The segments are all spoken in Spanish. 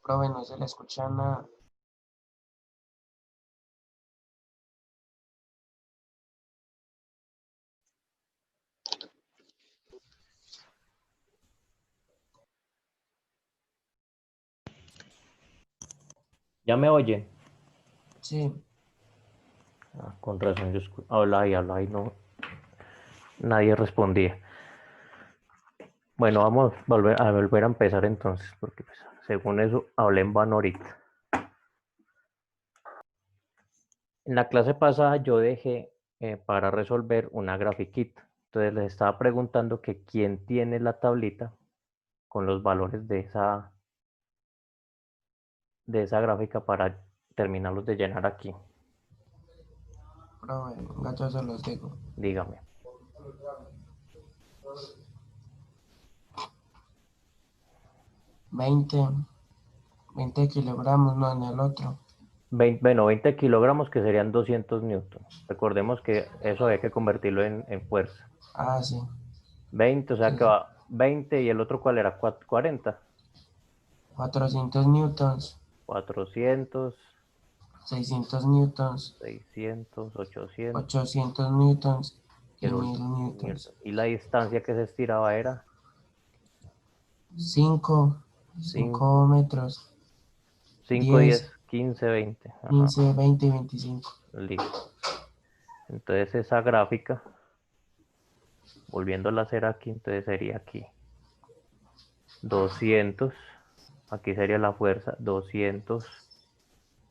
Profe, no se le escucha nada. ¿Ya me oye? Sí, Con razón, yo hablaba y no, nadie respondía. Bueno, vamos a volver a empezar entonces, porque pues, según eso hablé en vano ahorita. En la clase pasada yo dejé para resolver una grafiquita. Entonces les estaba preguntando que quién tiene la tablita con los valores de esa gráfica para terminarlos de llenar aquí. profe, venga, yo se los digo. Dígame. 20 kilogramos, no en el otro. 20 kilogramos que serían 200 newtons. Recordemos que eso hay que convertirlo en fuerza. Ah, sí, 20, o sea sí, que sí. va 20 y el otro ¿cuál era? 40. 400 newtons, 400, 600 newtons, 600, 800 800 newtons y y el 1000 último newtons. Newton. Y la distancia que se estiraba era 5 5, 5 metros, 5, 10, 10, 15, 20. Ajá, 15, 20 y 25. listo. Entonces esa gráfica, volviéndola a hacer aquí, entonces sería aquí 200, aquí sería la fuerza, 200,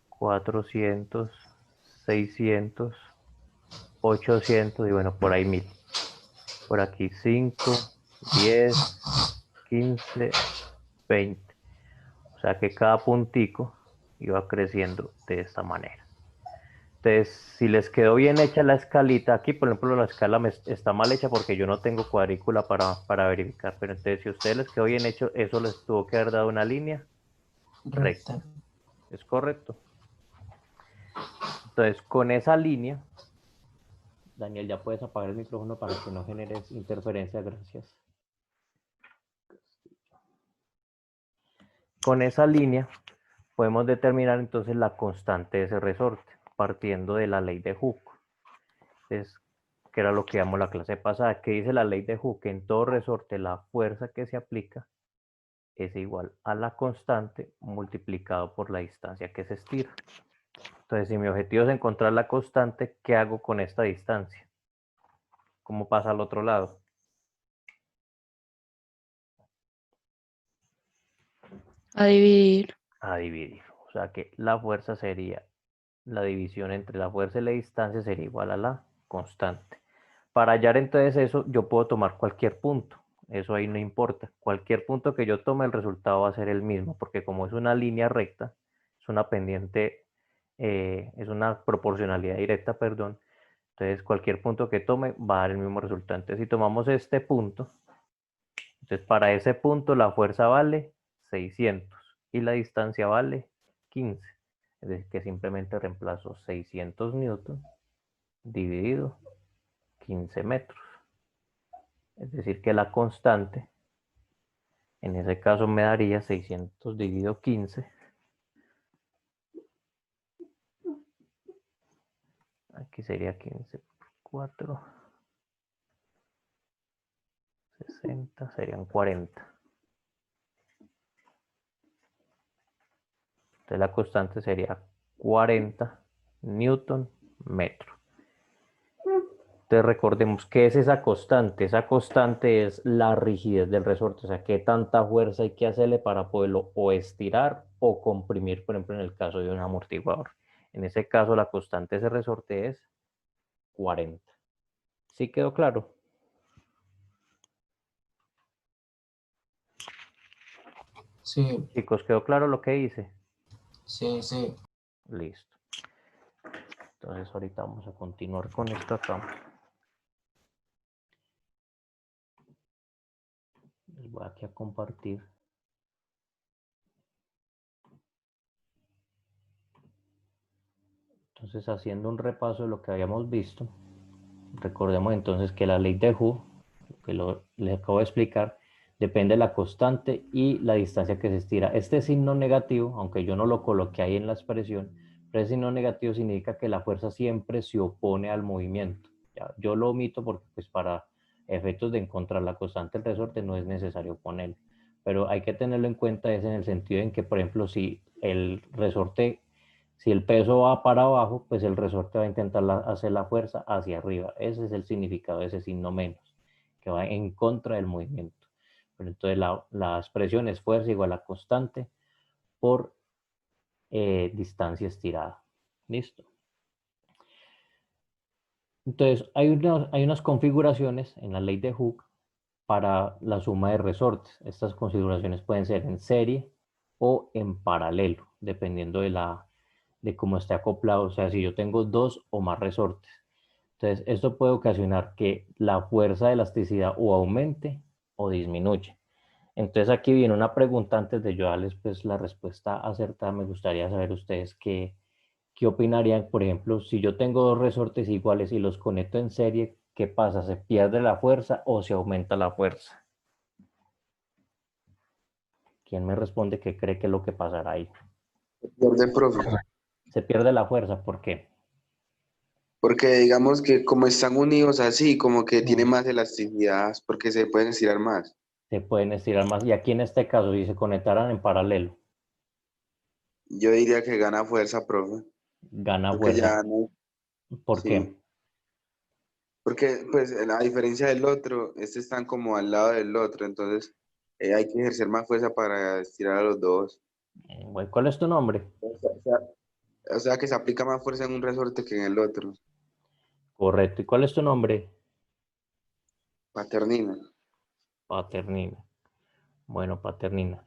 400, 600, 800 y bueno, por ahí 1000. Por aquí 5, 10, 15, 20. O sea que cada puntico iba creciendo de esta manera. Entonces, si les quedó bien hecha la escalita, aquí por ejemplo la escala está mal hecha porque yo no tengo cuadrícula para verificar, pero entonces si a ustedes les quedó bien hecho, eso les tuvo que haber dado una línea recta. Recta. ¿Es correcto? Entonces, con esa línea, Daniel, ya puedes apagar el micrófono para que no generes interferencia, gracias. Con esa línea podemos determinar entonces la constante de ese resorte, partiendo de la ley de Hooke. Entonces, que era lo que llamamos la clase pasada, que dice la ley de Hooke, en todo resorte la fuerza que se aplica es igual a la constante multiplicado por la distancia que se estira. Entonces, si mi objetivo es encontrar la constante, ¿qué hago con esta distancia? ¿Cómo pasa al otro lado? A dividir. A dividir. O sea que la fuerza sería, la división entre la fuerza y la distancia sería igual a la constante. Para hallar entonces eso, yo puedo tomar cualquier punto. Eso ahí no importa. Cualquier punto que yo tome, el resultado va a ser el mismo, porque como es una línea recta, es una pendiente, es una proporcionalidad directa, perdón. Entonces, cualquier punto que tome va a dar el mismo resultado. Entonces, si tomamos este punto, entonces para ese punto la fuerza vale 600 y la distancia vale 15. Es decir, que simplemente reemplazo 600 newton dividido 15 metros. Es decir, que la constante, en ese caso me daría 600 dividido 15. Aquí sería 15 por 4, 60, serían 40. Entonces la constante sería 40 newton metro. Entonces recordemos que es esa constante. Esa constante es la rigidez del resorte, o sea, qué tanta fuerza hay que hacerle para poderlo o estirar o comprimir, por ejemplo, en el caso de un amortiguador. En ese caso, la constante de ese resorte es 40. ¿Sí quedó claro? Sí, Chicos, ¿quedó claro lo que hice? sí, sí. Listo. Entonces ahorita vamos a continuar con esto acá. Les voy aquí a compartir. Entonces, haciendo un repaso de lo que habíamos visto, recordemos entonces que la ley de Hooke, que les acabo de explicar, Depende de la constante y la distancia que se estira. Este signo negativo, aunque yo no lo coloqué ahí en la expresión, pero el signo negativo significa que la fuerza siempre se opone al movimiento. Ya, yo lo omito porque pues para efectos de encontrar la constante del resorte no es necesario ponerlo. Pero hay que tenerlo en cuenta es en el sentido en que, por ejemplo, si el resorte, si el peso va para abajo, pues el resorte va a intentar hacer la fuerza hacia arriba. Ese es el significado de ese signo menos, que va en contra del movimiento. Pero entonces la expresión es fuerza igual a constante por distancia estirada. ¿Listo? Entonces hay unas configuraciones en la ley de Hooke para la suma de resortes. Estas configuraciones pueden ser en serie o en paralelo, dependiendo de cómo esté acoplado. O sea, si yo tengo dos o más resortes. Entonces, esto puede ocasionar que la fuerza de elasticidad o aumente o disminuya. Entonces aquí viene una pregunta antes de yo darles pues la respuesta acertada. Me gustaría saber ustedes qué opinarían, por ejemplo, si yo tengo dos resortes iguales y los conecto en serie, ¿qué pasa? ¿Se pierde la fuerza o se aumenta la fuerza? ¿Quién me responde qué cree que es lo que pasará ahí? Pierde, profe. Se pierde la fuerza, ¿por qué? Porque digamos que como están unidos así, como que tiene más elasticidad, porque se pueden estirar más. Se pueden estirar más. Y aquí en este caso, si se conectaran en paralelo, Yo diría que gana fuerza, profe. gana Porque fuerza. ya no, ¿Por qué? sí. Porque pues a diferencia del otro, este están como al lado del otro, entonces hay que ejercer más fuerza para estirar a los dos. Bueno, ¿cuál es tu nombre? O sea que se aplica más fuerza en un resorte que en el otro. Correcto. ¿Y cuál es tu nombre? Paternina. Paternina. Bueno, Paternina.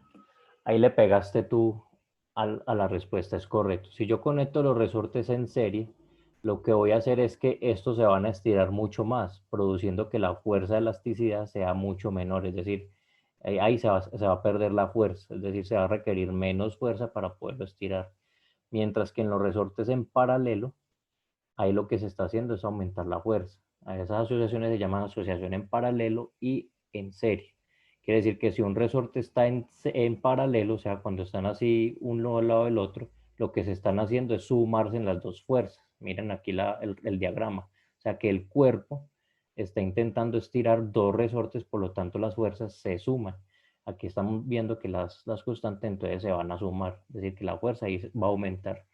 Ahí le pegaste tú a la respuesta, es correcto. Si yo conecto los resortes en serie, lo que voy a hacer es que estos se van a estirar mucho más, produciendo que la fuerza de elasticidad sea mucho menor. Es decir, ahí se va a perder la fuerza, es decir, se va a requerir menos fuerza para poderlo estirar. Mientras que en los resortes en paralelo, ahí lo que se está haciendo es aumentar la fuerza. A esas asociaciones se llaman asociación en paralelo y en serie. Quiere decir que si un resorte está en paralelo, o sea, cuando están así uno al lado del otro, lo que se están haciendo es sumarse en las dos fuerzas. Miren aquí el diagrama. O sea, que el cuerpo está intentando estirar dos resortes, por lo tanto las fuerzas se suman. Aquí estamos viendo que las constantes entonces se van a sumar, es decir, que la fuerza ahí va a aumentar.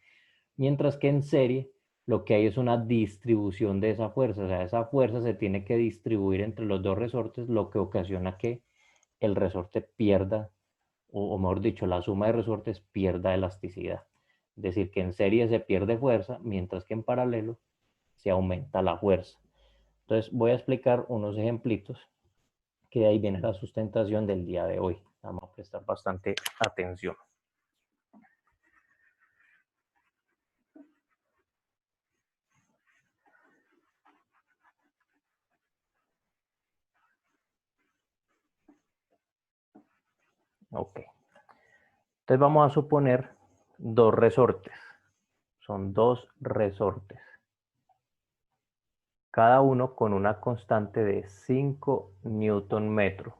Mientras que en serie lo que hay es una distribución de esa fuerza, o sea, esa fuerza se tiene que distribuir entre los dos resortes, lo que ocasiona que el resorte pierda, o mejor dicho, la suma de resortes pierda elasticidad. Es decir, que en serie se pierde fuerza, mientras que en paralelo se aumenta la fuerza. Entonces voy a explicar unos ejemplitos que de ahí viene la sustentación del día de hoy. Vamos a prestar bastante atención. Ok. Entonces vamos a suponer dos resortes. Son dos resortes. Cada uno con una constante de 5 newton metro.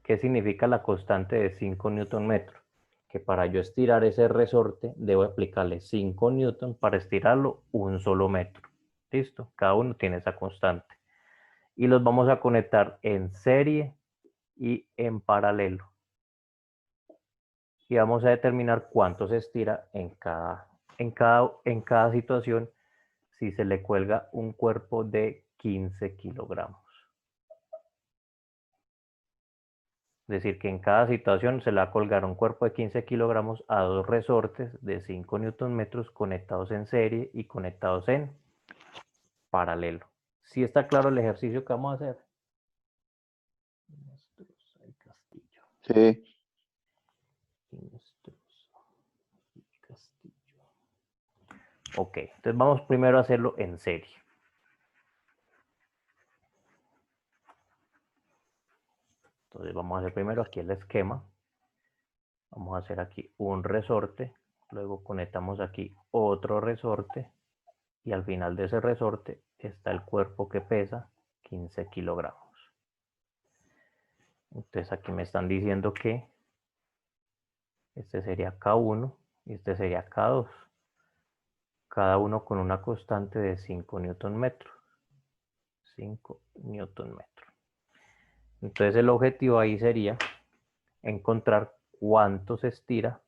¿Qué significa la constante de 5 newton metro? Que para yo estirar ese resorte debo aplicarle 5 newton para estirarlo un solo metro. ¿Listo? Cada uno tiene esa constante. Y los vamos a conectar en serie y en paralelo. Y vamos a determinar cuánto se estira en cada situación si se le cuelga un cuerpo de 15 kilogramos. Es decir, que en cada situación se le va a colgar un cuerpo de 15 kilogramos a dos resortes de 5 newton metros conectados en serie y conectados en paralelo. ¿Sí está claro el ejercicio que vamos a hacer? Sí. Ok, entonces vamos primero a hacerlo en serie. Entonces vamos a hacer primero aquí el esquema. Vamos a hacer aquí un resorte, luego conectamos aquí otro resorte y al final de ese resorte está el cuerpo que pesa 15 kilogramos. Entonces aquí me están diciendo que este sería K1 y este sería K2. Cada uno con una constante de 5 newton metros. 5 newton metros. Entonces el objetivo ahí sería encontrar cuánto se estira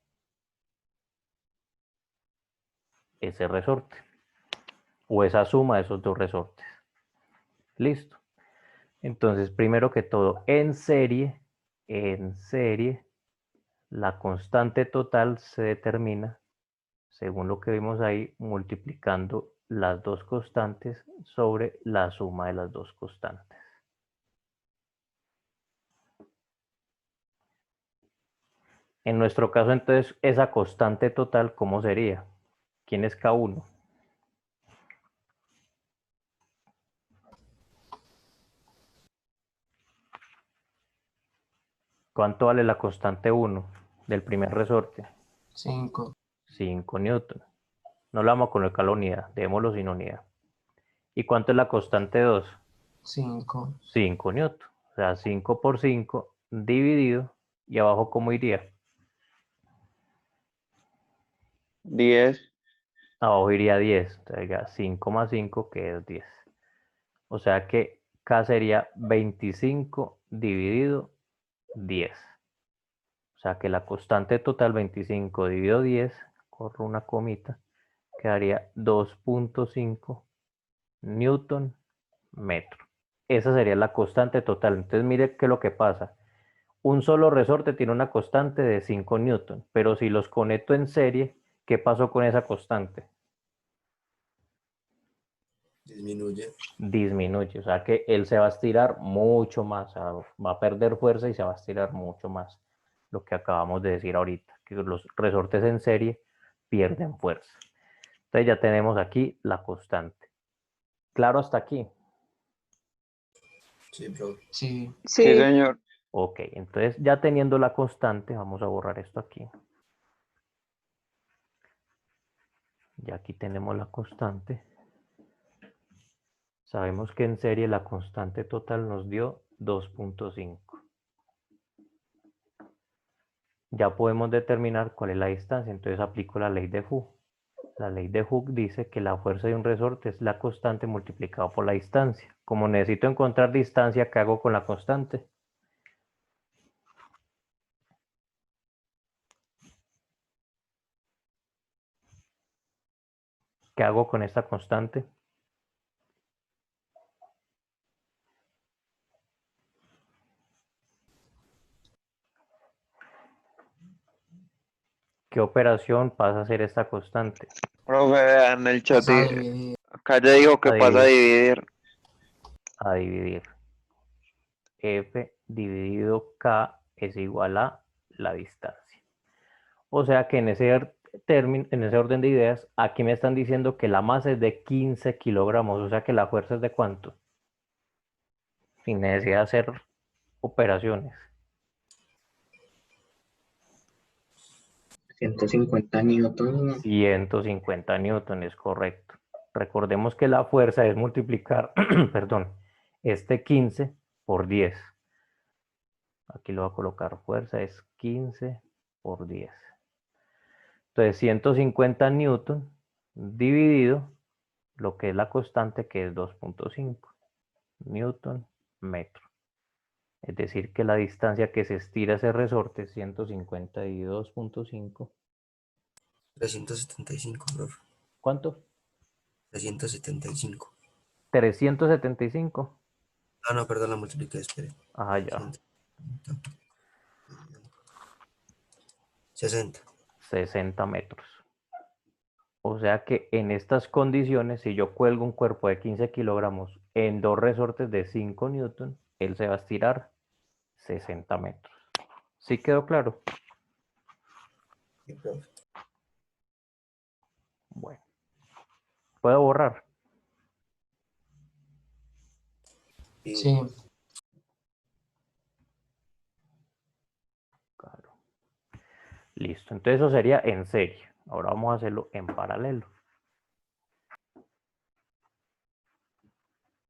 ese resorte o esa suma de esos dos resortes. Listo. Entonces, primero que todo, en serie, la constante total se determina, según lo que vimos ahí, multiplicando las dos constantes sobre la suma de las dos constantes. En nuestro caso, entonces, esa constante total, ¿cómo sería? ¿Quién es K1? ¿Cuánto vale la constante 1 del primer resorte? 5. 5 newton. No la vamos a colocar la unidad, démoslo sin unidad. ¿Y cuánto es la constante 2? 5. 5 newton. O sea, 5 por 5 dividido. ¿Y abajo cómo iría? 10. Abajo iría 10. Entonces ya 5 más 5 que es 10. O sea que K sería 25 dividido 10. O sea que la constante total 25 dividido 10, corro una comita, quedaría 2.5 newton metro. Esa sería la constante total. Entonces mire qué es lo que pasa. Un solo resorte tiene una constante de 5 newton, pero si los conecto en serie, ¿qué pasó con esa constante? Disminuye. Disminuye, o sea que él se va a estirar mucho más, o sea, va a perder fuerza y se va a estirar mucho más. Lo que acabamos de decir ahorita, que los resortes en serie pierden fuerza. Entonces ya tenemos aquí la constante. ¿Claro hasta aquí? Sí, bro. Sí. Sí, Sí. señor. Ok, entonces ya teniendo la constante, vamos a borrar esto aquí. Ya aquí tenemos la constante. Sabemos que en serie la constante total nos dio 2.5. Ya podemos determinar cuál es la distancia, entonces aplico la ley de Hooke. La ley de Hooke dice que la fuerza de un resorte es la constante multiplicada por la distancia. Como necesito encontrar distancia, ¿qué hago con la constante? ¿Qué hago con esta constante? ¿Qué operación pasa a ser esta constante? Profe, vean el chat. Pasa a dividir. Acá ya dijo que A pasa a dividir. A dividir. F dividido K es igual a la distancia. O sea que en ese término, en ese orden de ideas, aquí me están diciendo que la masa es de 15 kilogramos, o sea que la fuerza es de ¿cuánto? Sin necesidad de hacer operaciones. 150 newton. 150 newton es correcto. Recordemos que la fuerza es multiplicar, perdón, este 15 por 10. Aquí lo voy a colocar, fuerza es 15 por 10. Entonces 150 newton dividido lo que es la constante, que es 2.5 newton metro. Es decir, que la distancia que se estira ese resorte es 150 dividido 2.5. 375, profe. ¿Cuánto? 375. 375. Ah, no, perdón, la multipliqué, espere. Ah, ya. 60. 60 metros. O sea que en estas condiciones, si yo cuelgo un cuerpo de 15 kilogramos en dos resortes de 5 newton, él se va a estirar 60 metros. ¿Sí quedó claro? Sí, profe. Bueno. ¿Puedo borrar? Sí. Claro. Listo. Entonces eso sería en serie. Ahora vamos a hacerlo en paralelo.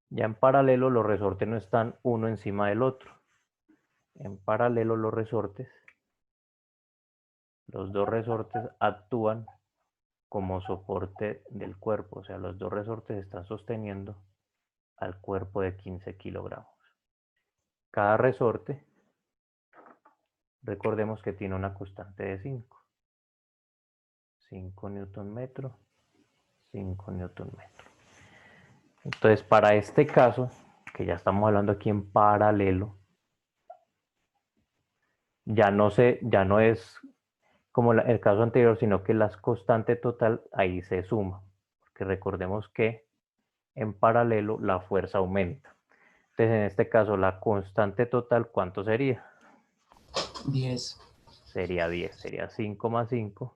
Ya en paralelo los resortes no están uno encima del otro. en paralelo los resortes, los dos resortes actúan como soporte del cuerpo, o sea, los dos resortes están sosteniendo al cuerpo de 15 kilogramos. Cada resorte, recordemos que tiene una constante de 5. 5 newton metro, 5 newton metro. Entonces, para este caso, que ya estamos hablando aquí en paralelo, ya no es como el caso anterior, sino que la constante total ahí se suma. Porque recordemos que en paralelo la fuerza aumenta. Entonces, en este caso, la constante total, ¿cuánto sería? 10. Sería 10, sería 5 más 5.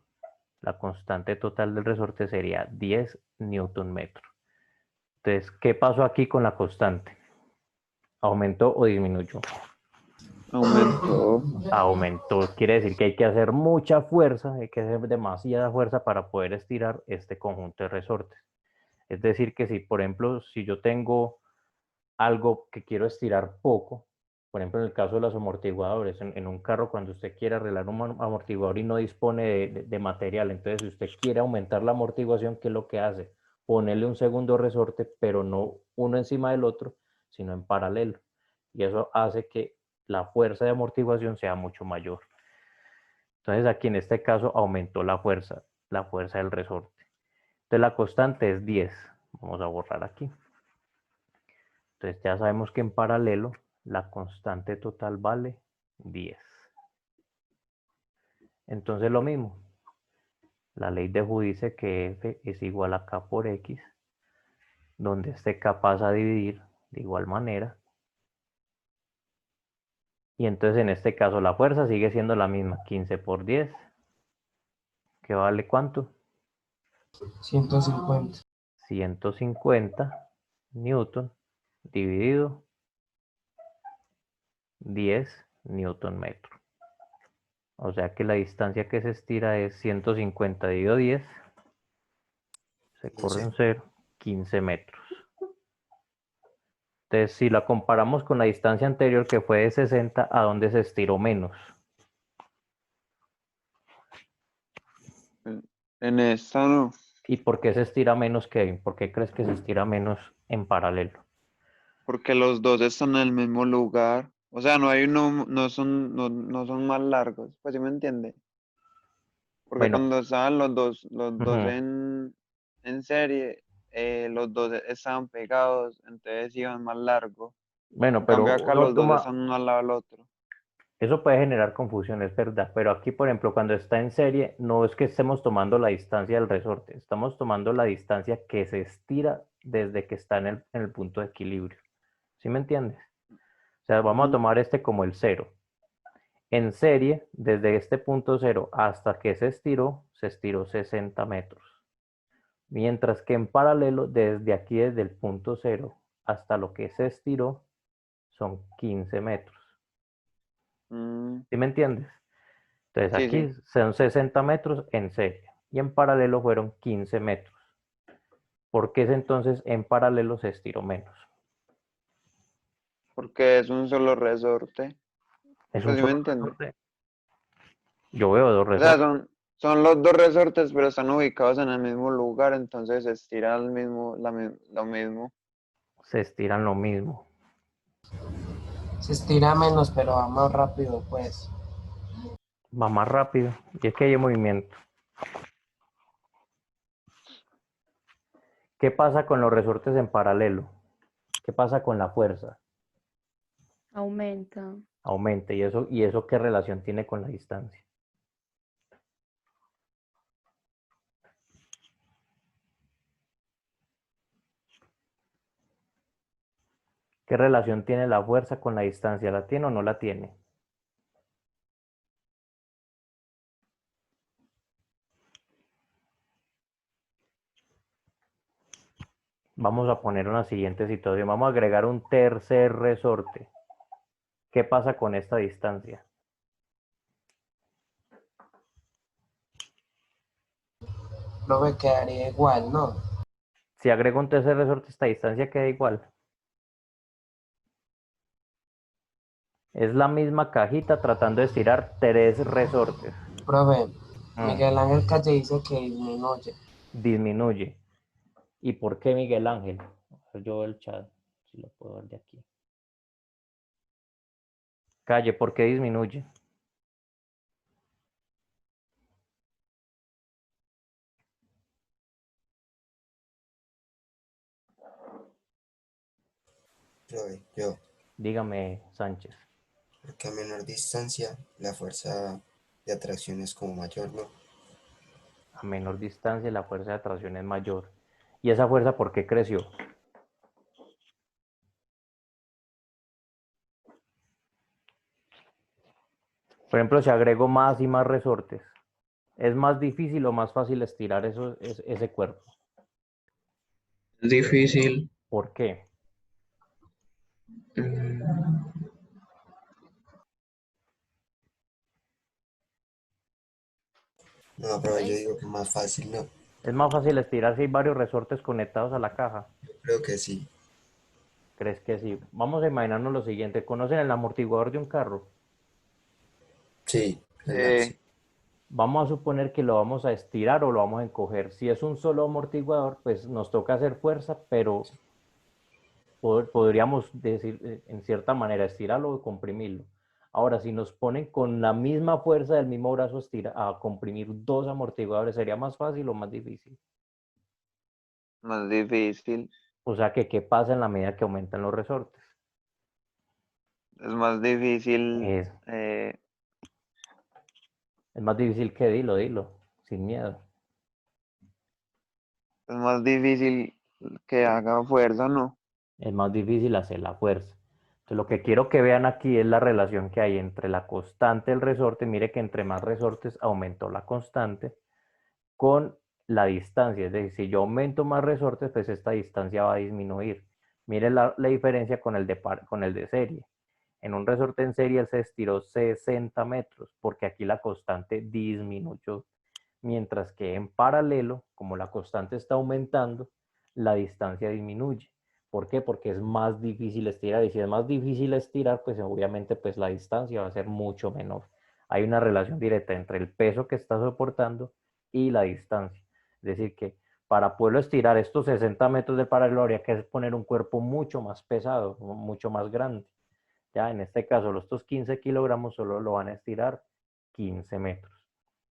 La constante total del resorte sería 10 newton metro. Entonces, ¿qué pasó aquí con la constante? ¿Aumentó o disminuyó? Aumentó. Aumentó. Quiere decir que hay que hacer mucha fuerza, hay que hacer demasiada fuerza para poder estirar este conjunto de resortes. Es decir, que si, por ejemplo, si yo tengo algo que quiero estirar poco, por ejemplo, en el caso de los amortiguadores, en un carro, cuando usted quiere arreglar un amortiguador y no dispone de material, entonces si usted quiere aumentar la amortiguación, ¿qué es lo que hace? Ponerle un segundo resorte, pero no uno encima del otro, sino en paralelo. Y eso hace que la fuerza de amortiguación sea mucho mayor. Entonces aquí en este caso aumentó la fuerza del resorte. Entonces la constante es 10. Vamos a borrar aquí. Entonces ya sabemos que en paralelo la constante total vale 10. Entonces lo mismo. La ley de Joule dice que F es igual a K por X, donde este K pasa a dividir de igual manera. Y entonces en este caso la fuerza sigue siendo la misma, 15 por 10, que vale ¿cuánto? 150. 150 newton dividido 10 newton metro. O sea que la distancia que se estira es 150 dividido 10. Se corre un 0, 15 metros. Entonces, si la comparamos con la distancia anterior que fue de 60, ¿a dónde se estiró menos? En esta no. ¿Y por qué se estira menos, Kevin? ¿Por qué crees que se estira menos en paralelo? Porque los dos están en el mismo lugar. O sea, no hay uno, no son más largos. Pues sí me entiende. Porque Bueno, cuando estaban los dos ujú. en serie, los dos estaban pegados, entonces iban más largo. Bueno, En pero cambio acá los dos están uno al lado del otro. eso puede generar confusión, es verdad, pero aquí, por ejemplo, cuando está en serie, no es que estemos tomando la distancia del resorte, estamos tomando la distancia que se estira desde que está en el punto de equilibrio. ¿Sí me entiendes? O sea, vamos a Ujú. tomar este como el 0. En serie, desde este punto 0 hasta que se estiró 60 metros. Mientras que en paralelo, desde aquí, desde el punto 0 hasta lo que se estiró, son 15 metros. Mm, ¿Sí me entiendes? Entonces sí, aquí sí. son 60 metros en serie y en paralelo fueron 15 metros. ¿Por qué entonces en paralelo se estiró menos? Porque es un solo resorte. Es Pues un sí me solo entiende. resorte. Yo veo dos O sea, resortes. son los dos resortes, pero están ubicados en el mismo lugar, entonces se estira lo mismo. Se estiran lo mismo. Se estira menos, pero va más rápido, pues. Va más rápido y es que hay movimiento. ¿Qué pasa con los resortes en paralelo? ¿Qué pasa con la fuerza? Aumenta. Aumenta. ¿Y eso qué relación tiene con la distancia? ¿Qué relación tiene la fuerza con la distancia? ¿La tiene o no la tiene? Vamos a poner una siguiente situación. Vamos a agregar un tercer resorte. ¿Qué pasa con esta distancia? Lo que quedaría igual, ¿no? Si agrego un tercer resorte, esta distancia queda igual. Es la misma cajita tratando de estirar 3 resortes. Profe, Mm, Miguel Ángel Calle dice que disminuye. disminuye. ¿Y por qué Miguel Ángel? A ver, yo veo el chat, si lo puedo ver de aquí. Calle, ¿por qué disminuye? Profe, yo, Dígame, Sánchez. porque a menor distancia la fuerza de atracción es como mayor, ¿no? A menor distancia la fuerza de atracción es mayor. ¿Y esa fuerza por qué creció? Por ejemplo, si agrego más y más resortes, ¿es más difícil o más fácil estirar ese cuerpo? Es difícil. ¿Por qué? mm, No, profe, yo digo que más fácil, ¿no? Es más fácil estirar si hay varios resortes conectados a la caja. Creo que sí. ¿Crees que sí? Vamos a imaginarnos lo siguiente. ¿Conocen el amortiguador de un carro? Sí, sí. Sí. Vamos a suponer que lo vamos a estirar o lo vamos a encoger. Si es un solo amortiguador, pues nos toca hacer fuerza, pero podríamos decir, en cierta manera, estirarlo o comprimirlo. Ahora, si nos ponen con la misma fuerza del mismo brazo a comprimir 2 amortiguadores, ¿sería más fácil o más difícil? Más difícil. O sea, que ¿qué pasa en la medida que aumentan los resortes? Es más difícil. Es, es más difícil que dilo, sin miedo. Es más difícil que haga fuerza, ¿no? Es más difícil hacer la fuerza. Entonces, lo que quiero que vean aquí es la relación que hay entre la constante del resorte. Mire que entre más resortes aumentó la constante con la distancia. Es decir, si yo aumento más resortes, pues esta distancia va a disminuir. Mire la diferencia con con el de serie. En un resorte en serie él se estiró 60 metros, porque aquí la constante disminuyó. Mientras que en paralelo, como la constante está aumentando, la distancia disminuye. ¿Por qué? Porque es más difícil estirar. Y si es más difícil estirar, pues obviamente pues la distancia va a ser mucho menor. Hay una relación directa entre el peso que está soportando y la distancia. Es decir, que para poderlo estirar estos 60 metros de paralelo habría que poner un cuerpo mucho más pesado, mucho más grande. Ya en este caso, estos 15 kilogramos solo lo van a estirar 15 metros.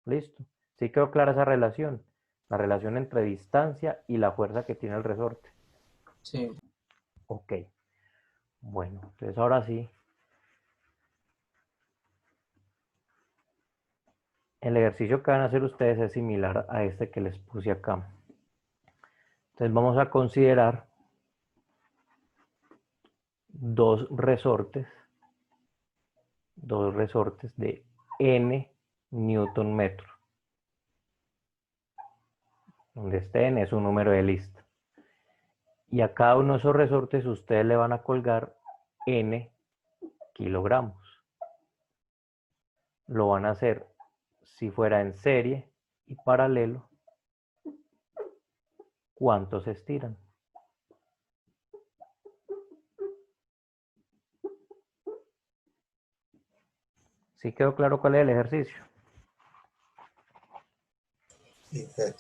¿Listo? ¿Sí quedó clara esa relación? La relación entre distancia y la fuerza que tiene el resorte. Sí. Ok. Bueno, entonces ahora sí. El ejercicio que van a hacer ustedes es similar a este que les puse acá. Entonces vamos a considerar 2 resortes de n newton metro. Donde este n es un número de lista. Y a cada uno de esos resortes ustedes le van a colgar n kilogramos. Lo van a hacer si fuera en serie y paralelo. ¿Cuántos se estiran? ¿Sí quedó claro cuál es el ejercicio? Sí, profe.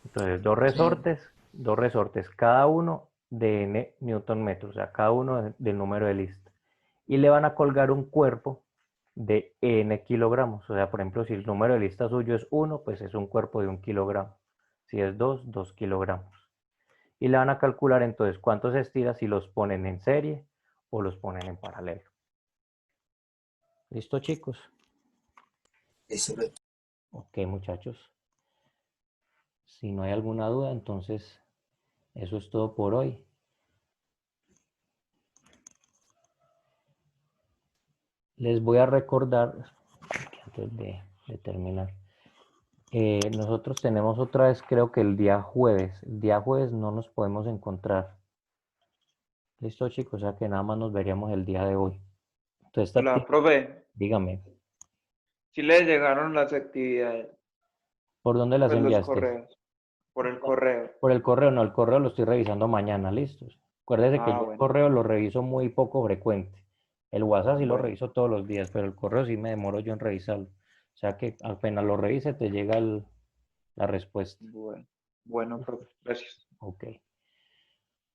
Entonces, dos resortes, cada uno de n newton metros, o sea, cada uno del número de lista. Y le van a colgar un cuerpo de n kilogramos. O sea, por ejemplo, si el número de lista suyo es 1, pues es un cuerpo de 1 kilogramo. Si es 2, 2 kilogramos. Y le van a calcular entonces cuántos se estira si los ponen en serie o los ponen en paralelo. ¿Listo, chicos? Eso, profe. Ok, muchachos. Si no hay alguna duda, entonces eso es todo por hoy. Les voy a recordar, antes de terminar, nosotros tenemos otra vez, creo que el día jueves. El día jueves no nos podemos encontrar. Listo, chicos, o sea que nada más nos veríamos el día de hoy. Entonces, Hola, profe. dígame, Si le llegaron las actividades, ¿por dónde las pues los enviaste? correos, por el correo. Por el correo, no, el correo lo estoy revisando mañana, listos. Acuérdese que Ah, yo el bueno. correo lo reviso muy poco frecuente. El WhatsApp sí lo Bueno. reviso todos los días, pero el correo sí me demoro yo en revisarlo. O sea que apenas lo revise te llega la respuesta. Bueno, profe, gracias. Ok.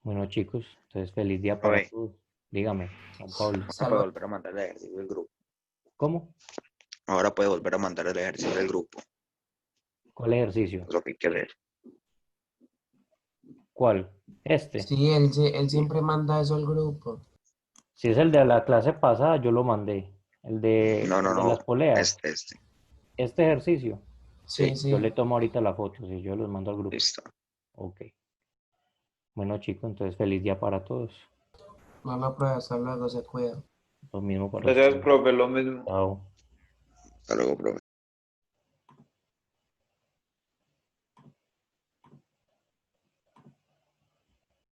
Bueno, chicos, entonces feliz día para Profe, todos. Dígame, Juan Pablo. ahora puede Salud. volver a mandar el ejercicio del grupo. ¿Cómo? Ahora puede volver a mandar el ejercicio del grupo. ¿Cuál ejercicio? Es lo que hay que hacer. ¿Cuál? Este. Sí, él siempre manda eso al grupo. Si es el de la clase pasada, yo lo mandé. El de, No, el de no. las poleas. Este. Este ejercicio. Sí, Yo sí. le tomo ahorita la foto, si yo los mando al grupo. Listo. Ok. Bueno, chicos, entonces feliz día para todos. Bueno, pues hasta luego, se cuida. Lo mismo para Gracias, ustedes. profe, lo mismo. Chao. Hasta luego, profe.